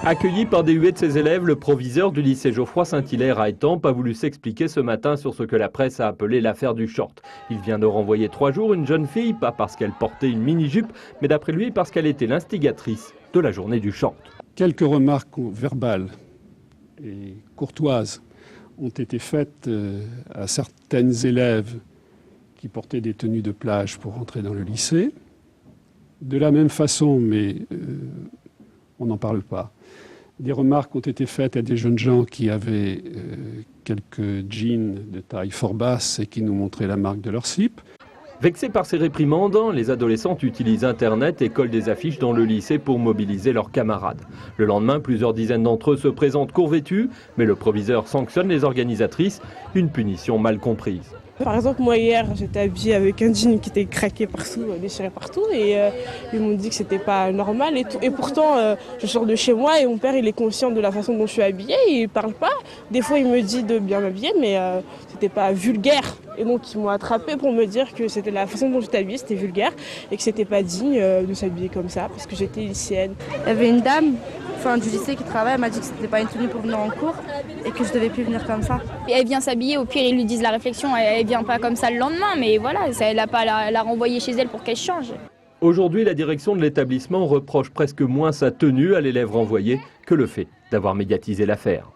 Accueilli par des huées de ses élèves, le proviseur du lycée Geoffroy Saint-Hilaire à Étampes a voulu s'expliquer ce matin sur ce que la presse a appelé l'affaire du short. Il vient de renvoyer 3 jours une jeune fille, pas parce qu'elle portait une mini-jupe, mais d'après lui parce qu'elle était l'instigatrice de la journée du short. Quelques remarques verbales et courtoises ont été faites à certaines élèves qui portaient des tenues de plage pour entrer dans le lycée. De la même façon, mais on n'en parle pas. Des remarques ont été faites à des jeunes gens qui avaient quelques jeans de taille fort basse et qui nous montraient la marque de leur slip. Vexés par ces réprimandes, les adolescentes utilisent Internet et collent des affiches dans le lycée pour mobiliser leurs camarades. Le lendemain, plusieurs dizaines d'entre eux se présentent court-vêtus, mais le proviseur sanctionne les organisatrices, une punition mal comprise. Par exemple, moi hier, j'étais habillée avec un jean qui était craqué partout, déchiré partout, et ils m'ont dit que c'était pas normal. Et pourtant, je sors de chez moi et mon père, il est conscient de la façon dont je suis habillée, il parle pas. Des fois, il me dit de bien m'habiller, mais c'était pas vulgaire. Et donc, ils m'ont attrapée pour me dire que c'était la façon dont j'étais habillée, c'était vulgaire, et que c'était pas digne de s'habiller comme ça, parce que j'étais lycéenne. Il y avait une dame du lycée qui travaille, elle m'a dit que c'était pas une tenue pour venir en cours et que je devais plus venir comme ça. Et elle vient s'habiller, au pire ils lui disent la réflexion, elle vient pas comme ça le lendemain, mais voilà, elle n'a pas à la renvoyer chez elle pour qu'elle change. Aujourd'hui, la direction de l'établissement reproche presque moins sa tenue à l'élève renvoyé que le fait d'avoir médiatisé l'affaire.